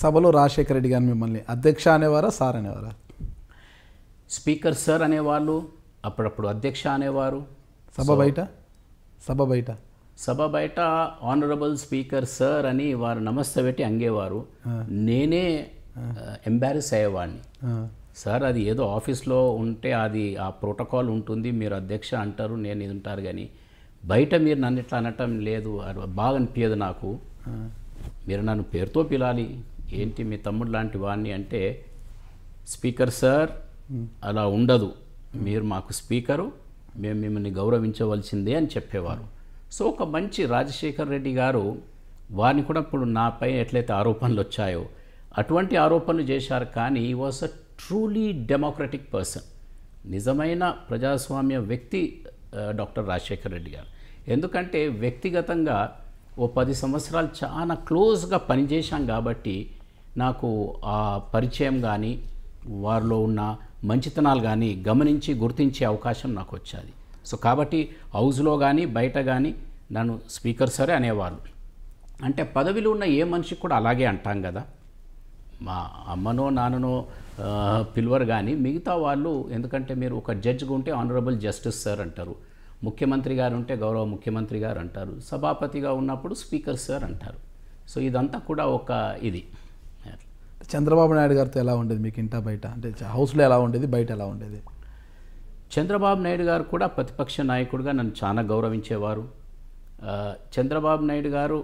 సభలో రాజశేఖర రెడ్డి గారు మిమ్మల్ని అధ్యక్ష అనేవారా, సార్ అనేవారా? స్పీకర్ సార్ అనేవాళ్ళు, అప్పుడప్పుడు అధ్యక్ష అనేవారు. సభ బయట ఆనరబుల్ స్పీకర్ సార్ అని వారు నమస్తే పెట్టి అంగేవారు. నేనే ఎంబారెస్ అయ్యేవాడిని. సార్ అది ఏదో ఆఫీస్లో ఉంటే అది ఆ ప్రోటోకాల్ ఉంటుంది, మీరు అధ్యక్ష అంటారు, నేను ఇది ఉంటారు, కానీ బయట మీరు నన్ను ఇట్లా అనటం లేదు, అది బాగా అనిపించదు నాకు. మీరు నన్ను పేరుతో పిలాలి, ఏంటి మీ తమ్ముడు లాంటి వాడిని అంటే, స్పీకర్ సార్ అలా ఉండదు, మీరు మాకు స్పీకరు, మేము మిమ్మల్ని గౌరవించవలసిందే అని చెప్పేవారు. సో ఒక మంచి రాజశేఖర్ రెడ్డి గారు వారిని కూడా ఇప్పుడు నాపై ఎట్లయితే ఆరోపణలు వచ్చాయో అటువంటి ఆరోపణలు చేశారు, కానీ ఈ was a truly democratic person, నిజమైన ప్రజాస్వామ్య వ్యక్తి డాక్టర్ రాజశేఖర్ రెడ్డి గారు. ఎందుకంటే వ్యక్తిగతంగా ఓ 10 సంవత్సరాలు చాలా క్లోజ్గా పనిచేశాం కాబట్టి నాకు ఆ పరిచయం కానీ వారిలో ఉన్న మంచితనాలు కానీ గమనించి గుర్తించే అవకాశం నాకు వచ్చేది. సో కాబట్టి హౌస్లో కానీ బయట కానీ నన్ను స్పీకర్ సరే అనేవాళ్ళు. అంటే పదవిలో ఉన్న ఏ మనిషికి కూడా అలాగే అంటాం కదా, మా అమ్మనో నాన్ననో పిలువరు, కానీ మిగతా వాళ్ళు, ఎందుకంటే మీరు ఒక జడ్జిగా ఉంటే ఆనరబుల్ జస్టిస్ సార్ అంటారు, ముఖ్యమంత్రి గారు ఉంటే గౌరవ ముఖ్యమంత్రి గారు అంటారు, సభాపతిగా ఉన్నప్పుడు స్పీకర్ సార్ అంటారు. సో ఇదంతా కూడా ఒక ఇది. చంద్రబాబు నాయుడు గారితో ఎలా ఉండేది మీకు ఇంటా బయట? అంటే హౌస్లో ఎలా ఉండేది, బయట ఎలా ఉండేది? చంద్రబాబు నాయుడు గారు కూడా ప్రతిపక్ష నాయకుడిగా నన్ను చాలా గౌరవించేవారు. చంద్రబాబు నాయుడు గారు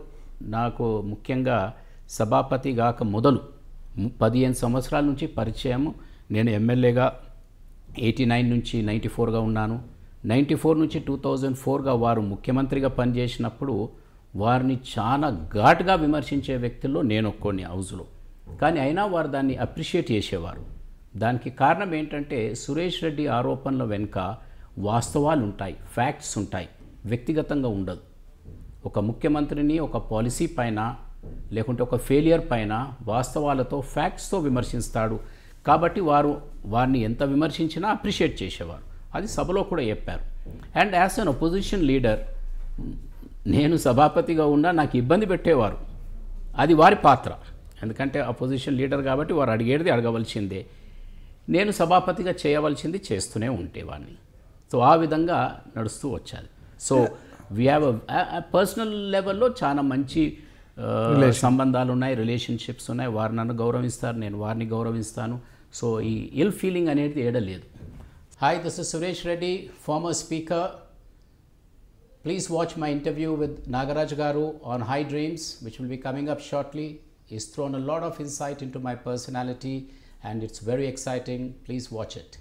నాకు ముఖ్యంగా సభాపతి గాక మొదలు 15 సంవత్సరాల నుంచి పరిచయము. నేను ఎమ్మెల్యేగా 89 నుంచి 94గా ఉన్నాను. 94 నుంచి 2004గా వారు ముఖ్యమంత్రిగా పనిచేసినప్పుడు వారిని చాలా ఘాటుగా విమర్శించే వ్యక్తుల్లో నేను ఒక్కొని హౌస్లో, కానీ అయినా వారు దాన్ని అప్రిషియేట్ చేసేవారు. దానికి కారణం ఏంటంటే సురేష్ రెడ్డి ఆరోపణల వెనుక వాస్తవాలు ఉంటాయి, ఫ్యాక్ట్స్ ఉంటాయి, వ్యక్తిగతంగా ఉండదు. ఒక ముఖ్యమంత్రిని ఒక పాలసీ పైన లేకుంటే ఒక ఫెయిలియర్ పైన వాస్తవాలతో ఫ్యాక్ట్స్తో విమర్శిస్తాడు. కాబట్టి వారిని ఎంత విమర్శించినా అప్రిషియేట్ చేసేవారు. అది సభలో కూడా చెప్పారు. And as an opposition leader నేను సభాపతిగా ఉన్నా నాకు ఇబ్బంది పెట్టేవారు, అది వారి పాత్ర. ఎందుకంటే అపోజిషన్ లీడర్ కాబట్టి వారు అడిగేది అడగవలసిందే, నేను సభాపతిగా చేయవలసింది చేస్తూనే ఉండేవాడిని. సో ఆ విధంగా నడుస్తూ వచ్చాది. సో వీ హ్యావ్ పర్సనల్ లెవెల్లో చాలా మంచి సంబంధాలు ఉన్నాయి, రిలేషన్షిప్స్ ఉన్నాయి. వారు నన్ను గౌరవిస్తారు, నేను వారిని గౌరవిస్తాను. సో ఈ ఇల్ ఫీలింగ్ అనేది ఏడలేదు. Hi, this is Suresh Reddy, former speaker. Please watch my interview with Nagaraj Garu on High Dreams, which will be coming up shortly. He's thrown a lot of insight into my personality and it's very exciting. Please watch it.